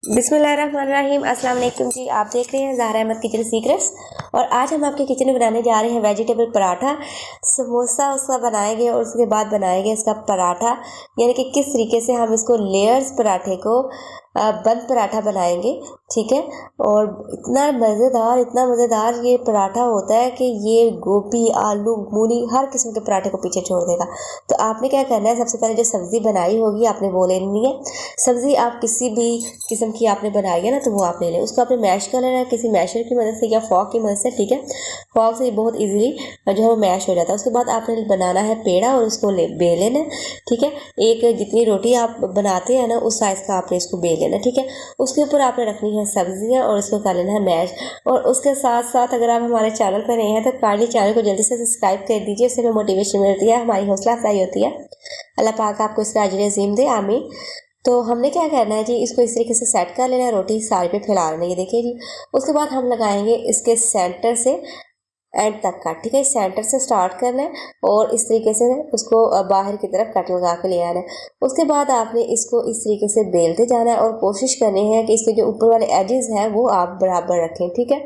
बिस्मिल्लाहिर्रहमानिर्रहीम। अस्सलाम वालेकुम जी। आप देख रहे हैं ज़हरा अहमद किचन सीक्रेट्स और आज हम आपके किचन में बनाने जा रहे हैं वेजिटेबल पराठा। समोसा उसका बनाएंगे और उसके बाद बनाएंगे इसका पराठा, यानी कि किस तरीके से हम इसको लेयर्स पराठे को बंद पराठा बनाएंगे। ठीक है, और इतना मज़ेदार ये पराठा होता है कि ये गोभी, आलू, मूली हर किस्म के पराठे को पीछे छोड़ देगा। तो आपने क्या करना है, सबसे पहले जो सब्ज़ी बनाई होगी आपने वो ले लेनी है। सब्ज़ी आप किसी भी किस्म की आपने बनाई है ना, तो वो आप ले लें। उसको आपने मैश कर लेना है किसी मैशर की मदद से या फॉक की मदद से। ठीक है, फॉक से बहुत इजीली जो है वो मैश हो जाता है। उसके बाद आपने बनाना है पेड़ा और उसको बेल लेना है। ठीक है, एक जितनी रोटी आप बनाते हैं ना उस साइज़ का आपने इसको बेल लेना। ठीक है, उसके ऊपर आपने रखनी है सब्जियां और इसको कर लेना है मैश। और उसके साथ साथ अगर आप हमारे चैनल पर नए हैं तो काइंडली चैनल को जल्दी से सब्सक्राइब कर दीजिए, इससे हमें मोटिवेशन मिलती है, हमारी हौसला अफजाई होती है। अल्लाह पाक आपको इसका अजर अज़ीम दे, आमीन। तो हमने क्या करना है जी, इसको इस तरीके से सेट कर लेना है, रोटी सारे पे फैला लेना है, ये देखिए जी। उसके बाद हम लगाएंगे इसके सेंटर से एंड तक कट। ठीक है, सेंटर से स्टार्ट करना है और इस तरीके से उसको बाहर की तरफ कट लगा के ले आना है। उसके बाद आपने इसको इस तरीके से बेलते जाना है और कोशिश करनी है कि इसके जो ऊपर वाले एजेस हैं वो आप बराबर रखें। ठीक है,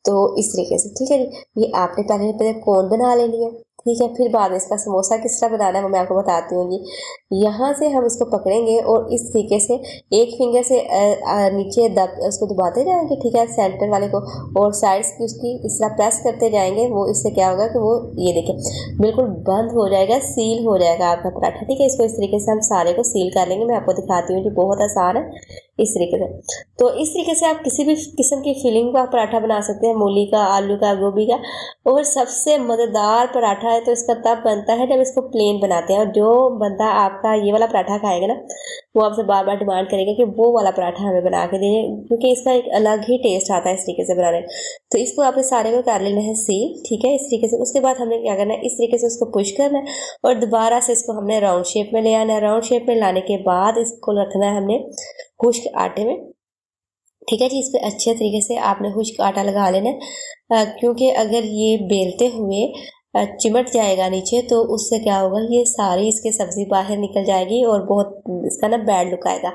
तो इस तरीके से। ठीक है जी, ये आपने पहले कोन बना लेनी है। ठीक है, फिर बाद में इसका समोसा किस तरह बनाना है वो मैं आपको बताती हूँ जी। यहाँ से हम इसको पकड़ेंगे और इस तरीके से एक फिंगर से नीचे उसको दबाते जाएंगे। ठीक है, सेंटर वाले को, और साइड्स की उसकी इस तरह प्रेस करते जाएंगे। वो इससे क्या होगा कि वो ये देखें बिल्कुल बंद हो जाएगा, सील हो जाएगा आपका पराठा। ठीक है, इसको इस तरीके से हम सारे को सील कर लेंगे। मैं आपको दिखाती हूँ जी, बहुत आसान है इस तरीके से। तो इस तरीके से आप किसी भी किस्म की फिलिंग का पराठा बना सकते हैं, मूली का, आलू का, गोभी का। और सबसे मज़ेदार पराठा है तो इसका तब बनता है जब इसको प्लेन बनाते हैं। और जो बंदा आपका ये वाला पराठा खाएगा ना वो आपसे बार बार डिमांड करेगा कि वो वाला पराठा हमें बना के दीजिए, क्योंकि इसका एक अलग ही टेस्ट आता है इस तरीके से बनाने। तो इसको आपने सारे को कर लेना है सील। ठीक है, इस तरीके से। उसके बाद हमने क्या करना है, इस तरीके से उसको पुश करना है और दोबारा से इसको हमने राउंड शेप में ले आना है। राउंड शेप में लाने के बाद इसको रखना है हमने खुश्क आटे में। ठीक है जी, इस पर अच्छे तरीके से आपने खुश्क आटा लगा लेना है, क्योंकि अगर ये बेलते हुए चिमट जाएगा नीचे तो उससे क्या होगा, ये सारी इसकी सब्ज़ी बाहर निकल जाएगी और बहुत इसका ना बैड लुक आएगा।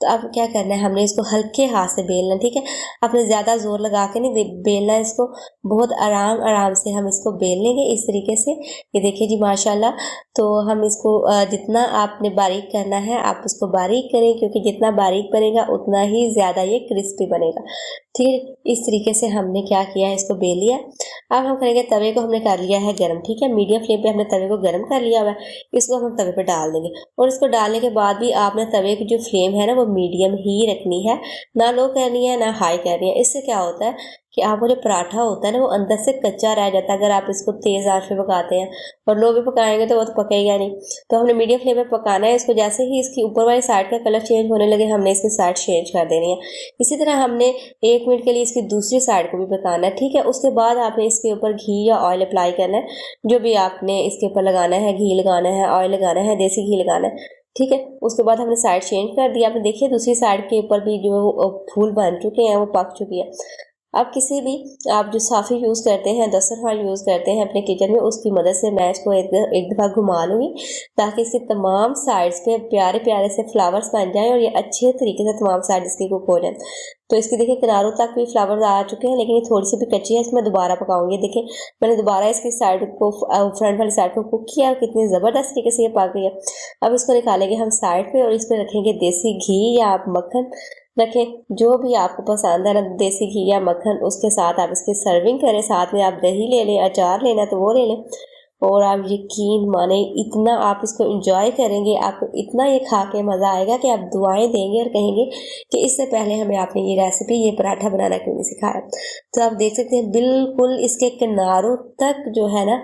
तो अब क्या करना है, हमने इसको हल्के हाथ से बेलना। ठीक है, आपने ज़्यादा जोर लगा के नहीं बेलना है इसको, बहुत आराम आराम से हम इसको बेल लेंगे इस तरीके से। ये देखिए जी माशाल्लाह। तो हम इसको जितना आपने बारीक करना है आप उसको बारीक करें, क्योंकि जितना बारीक बनेगा उतना ही ज़्यादा ये क्रिस्पी बनेगा। ठीक है, इस तरीके से हमने क्या किया है, इसको बेल लिया। अब हम करेंगे, तवे को हमने कर लिया है गर्म। ठीक है, मीडियम फ्लेम पे हमने तवे को गर्म कर लिया हुआ है। इसको हम तवे पे डाल देंगे और इसको डालने के बाद भी आपने तवे की जो फ्लेम है ना वो मीडियम ही रखनी है, ना लो करनी है ना हाई करनी है। इससे क्या होता है कि आपका जो पराठा होता है ना वो अंदर से कच्चा रह जाता है अगर आप इसको तेज़ आंच पे पकाते हैं, और लो भी पकाएंगे तो वो तो पकेगा नहीं। तो हमने मीडियम फ्लेम पे पकाना है इसको। जैसे ही इसकी ऊपर वाली साइड का कलर चेंज होने लगे हमने इसकी साइड चेंज कर देनी है। इसी तरह हमने 1 मिनट के लिए इसकी दूसरी साइड को भी पकाना है। ठीक है, उसके बाद आपने इसके ऊपर घी या ऑयल अप्लाई करना है, जो भी आपने इसके ऊपर लगाना है, घी लगाना है, ऑयल लगाना है, देसी घी लगाना है। ठीक है, उसके बाद हमने साइड चेंज कर दिया। आपने देखिए दूसरी साइड के ऊपर भी जो फूल बन चुके हैं वो पक चुकी है। आप किसी भी आप जो साफ़ी यूज़ करते हैं, दस्तरखान यूज़ करते हैं अपने किचन में, उसकी मदद से मैं इसको एक दफ़ा घुमा लूँगी ताकि इसके तमाम साइड्स पे प्यारे प्यारे से फ्लावर्स बन जाएं और ये अच्छे तरीके से तमाम साइड इसकी कुक हो जाए। तो इसकी देखिए किनारों तक भी फ्लावर्स आ चुके हैं, लेकिन ये थोड़ी सी भी कच्ची है, इसमें दोबारा पकाऊंगी। देखिए मैंने दोबारा इसकी साइड को, फ्रंट वाली साइड को कुक किया, कितनी ज़बरदस्त तरीके से ये पक गई है। अब इसको निकालेंगे हम साइड पे और इस पर रखेंगे देसी घी या आप मक्खन रखें, जो भी आपको पसंद है ना, देसी घी या मक्खन, उसके साथ आप इसकी सर्विंग करें। साथ में आप दही ले लें, अचार लेना तो वो ले लें, और आप यकीन माने इतना आप इसको एंजॉय करेंगे, आपको इतना ये खा के मज़ा आएगा कि आप दुआएं देंगे और कहेंगे कि इससे पहले हमें आपने ये रेसिपी, ये पराठा बनाना क्यों नहीं सिखाया। तो आप देख सकते हैं बिल्कुल इसके किनारों तक जो है ना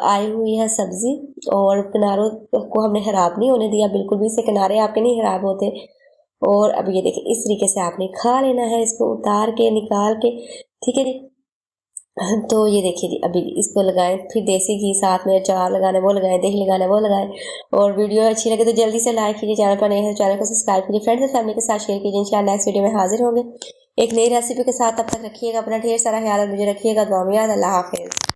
आई हुई है सब्ज़ी, और किनारों को हमने ख़राब नहीं होने दिया, बिल्कुल भी इससे किनारे आपके नहीं ख़राब होते। और अब ये देखिए इस तरीके से आपने खा लेना है इसको उतार के, निकाल के। ठीक है जी, तो ये देखिए जी, अभी इसको लगाएं, फिर देसी घी साथ में, अचार लगाना है वो लगाएं, दही लगाना है वो लगाएं। और वीडियो अच्छी लगे तो जल्दी से लाइक कीजिए, चैनल पर नए हैं चैनल को सब्सक्राइब कीजिए, फ्रेंड्स और फैमिली के साथ शेयर कीजिए। इंशाल्लाह नेक्स्ट वीडियो में हाजिर होंगे एक नई रेसिपी के साथ। तब तक रखिएगा अपना ढेर सारा ख्याल और मुझे रखिएगा दुआ में याद। अल्लाह हाफिज़।